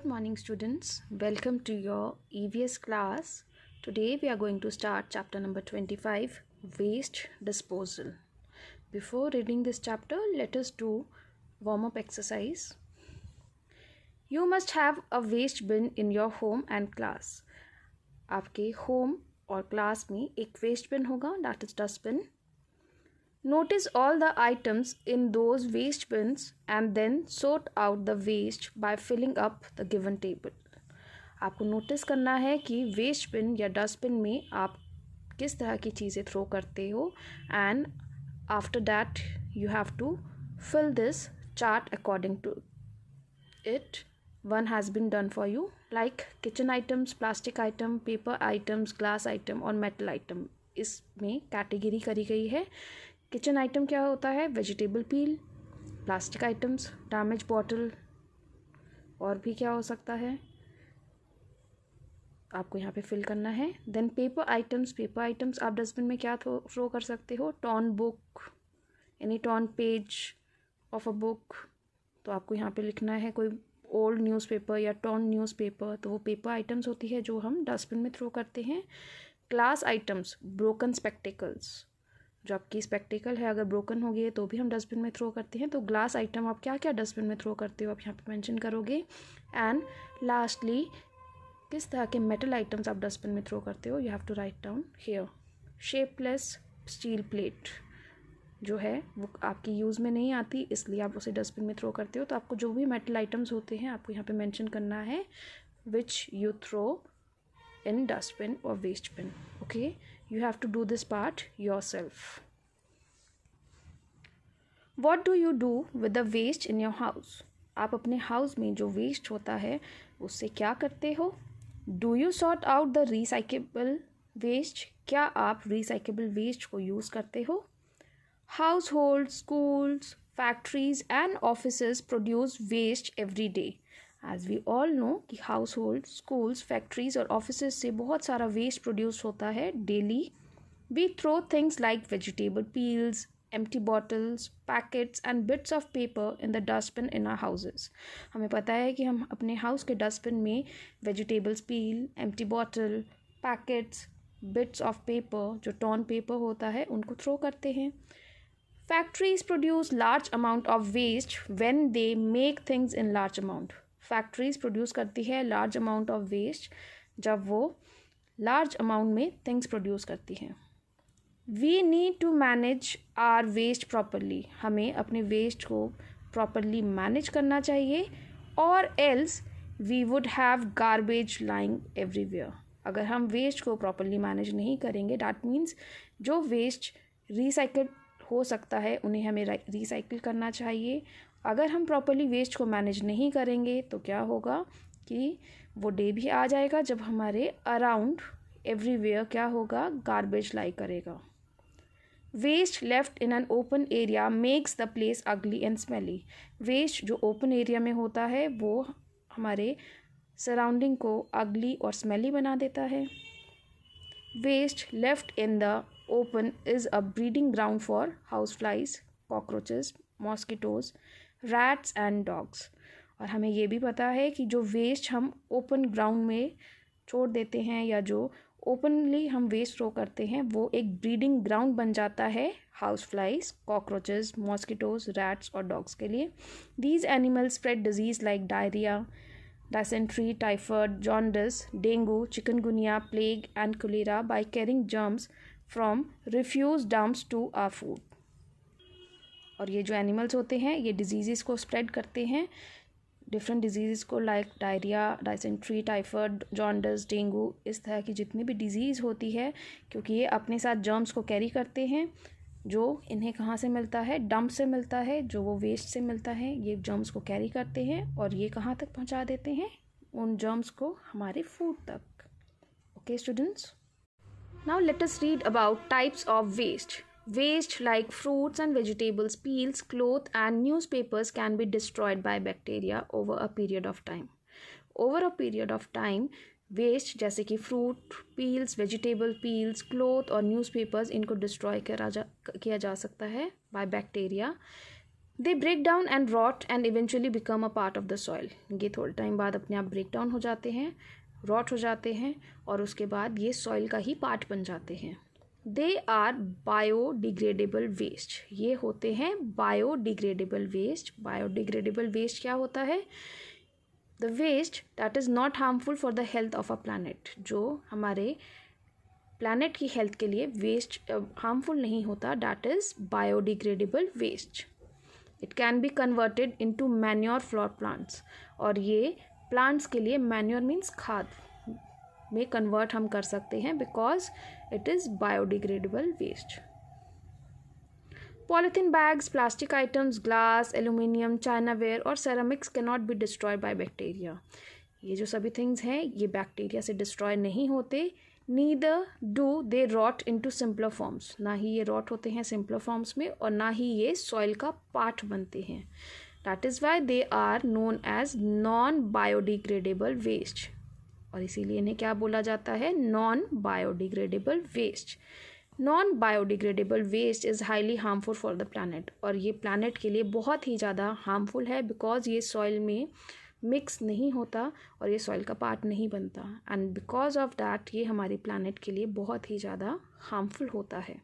Good morning, students. Welcome to your EVS class. Today we are going to start chapter number 25, Waste Disposal. Before reading this chapter, let us do warm-up exercise. You must have a waste bin in your home and class. आपके home और class में एक waste bin होगा, that is dustbin. Notice all the items in those waste bins and then sort out the waste by filling up the given table. आपको notice करना है कि waste bin या डस्टबिन में आप किस तरह की चीज़ें थ्रो करते हो and after that you have to fill this chart according to it. One has been done for you like kitchen items, plastic item, paper items, glass item और metal item. इसमें कैटेगरी करी गई है. Kitchen item क्या होता है? Vegetable peel, plastic items, damage bottle और भी क्या हो सकता है आपको यहाँ पे फिल करना है. देन पेपर आइटम्स आप डस्टबिन में क्या थ्रो कर सकते हो? Torn book, any torn page of a book. तो आपको यहाँ पे लिखना है कोई ओल्ड न्यूज़पेपर या टॉर्न न्यूज़पेपर, तो वो पेपर आइटम्स होती है जो हम डस्टबिन में थ्रो करते हैं. ग्लास आइटम्स, ब्रोकन स्पेक्टिकल्स, जो आपकी स्पेक्टिकल है अगर ब्रोकन हो गई है तो भी हम डस्टबिन में थ्रो करते हैं. तो ग्लास आइटम आप क्या क्या डस्टबिन में थ्रो करते हो आप यहाँ पे मेंशन करोगे. एंड लास्टली किस तरह के मेटल आइटम्स आप डस्टबिन में थ्रो करते हो, you have to write down here. Shapeless steel plate जो है वो आपकी यूज़ में नहीं आती, इसलिए आप उसे डस्टबिन में थ्रो करते हो. तो आपको जो भी मेटल आइटम्स होते हैं आपको यहाँ पे मेंशन करना है which you throw in dustbin और waste bin. Okay, you have to do this part yourself. What do you do with the waste in your house? आप अपने हाउस में जो वेस्ट होता है उससे क्या करते हो? Do you sort out the recyclable waste? क्या आप recyclable waste को यूज़ करते हो? Households, schools, factories and offices produce waste every day. As we all know कि हाउस होल्ड, स्कूल्स, फैक्ट्रीज और ऑफिसेज से बहुत सारा वेस्ट प्रोड्यूस होता है daily. We throw things like vegetable peels, empty bottles, packets and bits of paper in the dustbin in our houses. हमें पता है कि हम अपने हाउस के डस्टबिन में vegetables peel, empty bottle, packets, bits of paper जो टॉर्न पेपर होता है उनको थ्रो करते हैं. Factories produce large amount of waste when they make things in large amount. Factories produce करती है large amount of waste जब वो large amount में things produce करती हैं. We need to manage our waste properly. हमें अपने waste को properly manage करना चाहिए or else we would have garbage lying everywhere. अगर हम waste को properly manage नहीं करेंगे that means जो waste recycle हो सकता है उन्हें हमें रिसाइकिल करना चाहिए. अगर हम प्रॉपरली वेस्ट को मैनेज नहीं करेंगे तो क्या होगा कि वो डे भी आ जाएगा जब हमारे अराउंड एवरीवेयर क्या होगा, गार्बेज लाई करेगा. Waste left in an open area makes the place ugly and smelly. Waste जो ओपन एरिया में होता है वो हमारे सराउंडिंग को अगली और स्मेली बना देता है. Waste left in the open is a breeding ground for houseflies, cockroaches, mosquitoes, rats and dogs. और हमें ये भी पता है कि जो वेस्ट हम ओपन ग्राउंड में छोड़ देते हैं या जो ओपनली हम वेस्ट थ्रो करते हैं वो एक ब्रीडिंग ग्राउंड बन जाता है house flies, cockroaches, mosquitoes, rats और डॉग्स के लिए. These animals spread disease like diarrhoea, dysentery, typhoid, jaundice, dengue, chikungunya, plague and cholera by carrying germs from refuse dumps to our food. और ये जो animals होते हैं ये डिजीज़ को स्प्रेड करते हैं, डिफरेंट डिजीज़ को like diarrhoea, dysentery, typhoid, jaundice, dengue, इस तरह की जितनी भी डिजीज़ होती है क्योंकि ये अपने साथ जर्म्स को कैरी करते हैं जो इन्हें कहाँ से मिलता है, डंप से मिलता है, जो वो वेस्ट से मिलता है. ये जर्म्स को कैरी करते हैं और ये कहाँ तक पहुँचा देते हैं, उन जर्म्स को हमारे फूड तक. Okay students, now let us read about types of waste. Waste like fruits and vegetables, peels, cloth and newspapers can be destroyed by bacteria over a period of time. Over a period of time, waste जैसे कि fruit, peels, vegetable peels, cloth और newspapers इनको destroy किया जा सकता है by bacteria. They break down and rot and eventually become a part of the soil. ये थोड़े टाइम बाद अपने आप ब्रेक डाउन हो जाते हैं, रॉट हो जाते हैं और उसके बाद ये सॉइल का ही पार्ट बन जाते हैं। They are biodegradable waste. ये होते हैं बायोडिग्रेडेबल वेस्ट। बायोडिग्रेडेबल वेस्ट क्या होता है? The waste that is not harmful for the health of a planet. जो हमारे प्लानट की हेल्थ के लिए वेस्ट हार्मफुल नहीं होता, that is biodegradable waste. It can be converted into manure for plants. और ये प्लांट्स के लिए मैन्योर मीन्स खाद में कन्वर्ट हम कर सकते हैं because it is biodegradable waste. Polythene bags, plastic items, glass, aluminium, chinaware और ceramics can not be destroyed by bacteria. ये जो सभी थिंग्स हैं ये बैक्टीरिया से डिस्ट्रॉय नहीं होते। Neither do they rot into simpler forms. ना ही ये रॉट होते हैं सिंपलर फॉर्म्स में और ना ही ये सॉइल का पार्ट बनते हैं। That is why they are known as non biodegradable waste. और इसीलिए इन्हें क्या बोला जाता है? Non biodegradable waste. Non biodegradable waste is highly harmful for the planet. और ये प्लानट के लिए बहुत ही ज़्यादा हार्मफुल है बिकॉज ये सॉइल में मिक्स नहीं होता और ये सॉइल का पार्ट नहीं बनता एंड बिकॉज ऑफ दैट ये हमारे प्लानट के लिए बहुत ही ज़्यादा हार्मफुल होता है।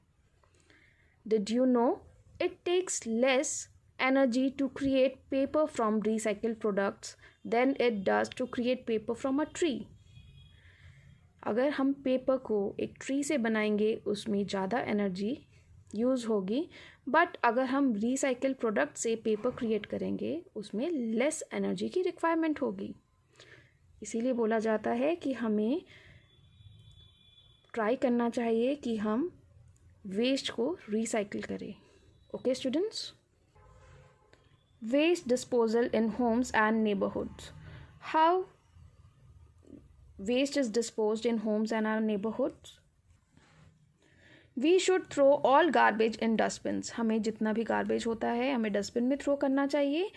Did you know it takes less energy to create paper from recycled products than it does to create paper from a tree. अगर हम पेपर को एक ट्री से बनाएंगे उसमें ज़्यादा एनर्जी यूज़ होगी, बट अगर हम रिसाइकल प्रोडक्ट से पेपर क्रिएट करेंगे उसमें लेस एनर्जी की रिक्वायरमेंट होगी। इसीलिए बोला जाता है कि हमें ट्राई करना चाहिए कि हम वेस्ट को रिसाइकिल करें। Okay students, waste disposal in homes and neighbourhoods. How waste is disposed in homes and our neighborhoods? We should throw all garbage in dustbins. हमें जितना भी गार्बेज होता है हमें डस्टबिन में थ्रो करना चाहिए।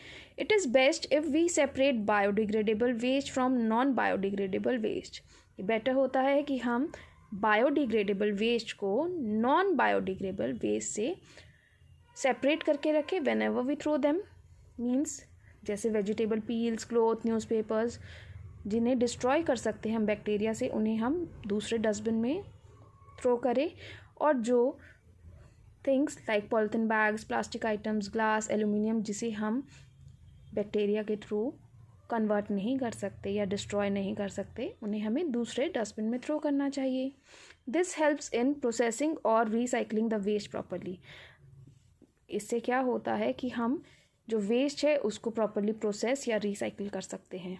It is best if we separate biodegradable waste from non-biodegradable waste. ये बेटर होता है कि हम बायोडिग्रेडेबल वेस्ट को नॉन बायोडिग्रेडेबल वेस्ट से सेपरेट करके रखें whenever we throw them. Means जैसे वेजिटेबल पील्स, क्लोथ, न्यूज़पेपर्स जिन्हें डिस्ट्रॉय कर सकते हैं हम बैक्टीरिया से, उन्हें हम दूसरे डस्टबिन में थ्रो करें। और जो things like polythene bags, plastic items, glass, aluminium जिसे हम बैक्टीरिया के थ्रू कन्वर्ट नहीं कर सकते या डिस्ट्रॉय नहीं कर सकते, उन्हें हमें दूसरे डस्टबिन में थ्रो करना चाहिए। दिस हेल्प्स इन प्रोसेसिंग और रिसाइकलिंग द वेस्ट प्रॉपरली। इससे क्या होता है कि हम जो वेस्ट है उसको प्रॉपरली प्रोसेस या रिसाइकिल कर सकते हैं।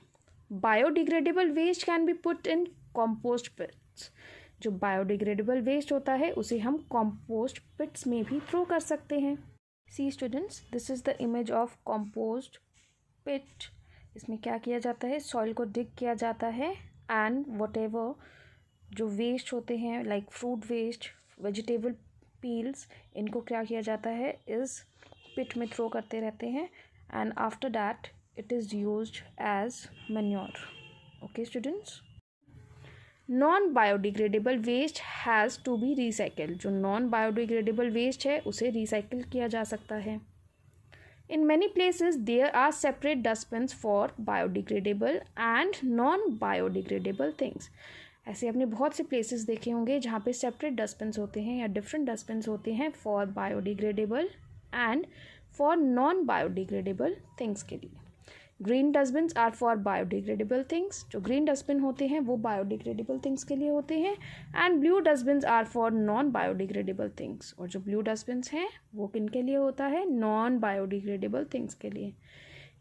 Biodegradable waste can be put in compost pits. जो बायोडिग्रेडेबल वेस्ट होता है उसे हम कॉम्पोस्ट पिट्स में भी थ्रो कर सकते हैं। See students, this is the image of compost pit. इसमें क्या किया जाता है? सॉइल को डिग किया जाता है एंड वॉटेवर जो वेस्ट होते हैं like fruit waste, vegetable peels, इनको क्या किया जाता है इस पिट में थ्रो करते रहते हैं and after that it is used as manure. Okay students, non biodegradable waste has to be recycled. जो non biodegradable waste है उसे recycle किया जा सकता है। In many places there are separate dustbins for biodegradable and non biodegradable things. ऐसे आपने बहुत से प्लेसेस देखे होंगे जहाँ पे सेपरेट डस्टबिन्स होते हैं या डिफरेंट डस्टबिन्स होते हैं for biodegradable and for non biodegradable things के लिए। Green dustbins are for biodegradable things. जो ग्रीन डस्टबिन होते हैं वो बायोडिग्रेडेबल थिंग्स के लिए होते हैं and blue dustbins are for non biodegradable things. और जो ब्लू डस्टबिन्स हैं वो किन के लिए होता है? नॉन बायोडिग्रेडेबल थिंग्स के लिए।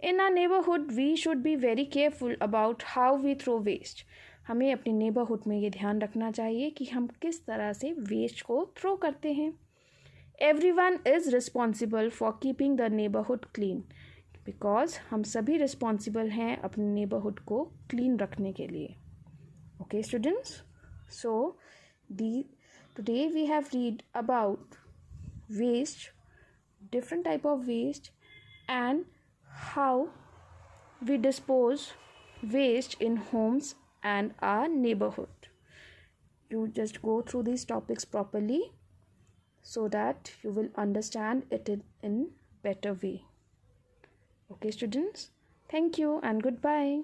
In our neighbourhood we should be very careful about how we throw waste. हमें अपने नेबरहुड में ये ध्यान रखना चाहिए कि हम किस तरह से वेस्ट को थ्रो करते हैं। Everyone is responsible for keeping the neighbourhood clean. Because हम सभी रिस्पॉन्सिबल हैं अपने नेबरहुड को क्लीन रखने के लिए। Okay students, so today we have read about waste, different type of waste and how we dispose waste in homes and our neighborhood. You just go through these topics properly so that you will understand it in better way. Okay, students. Thank you and goodbye.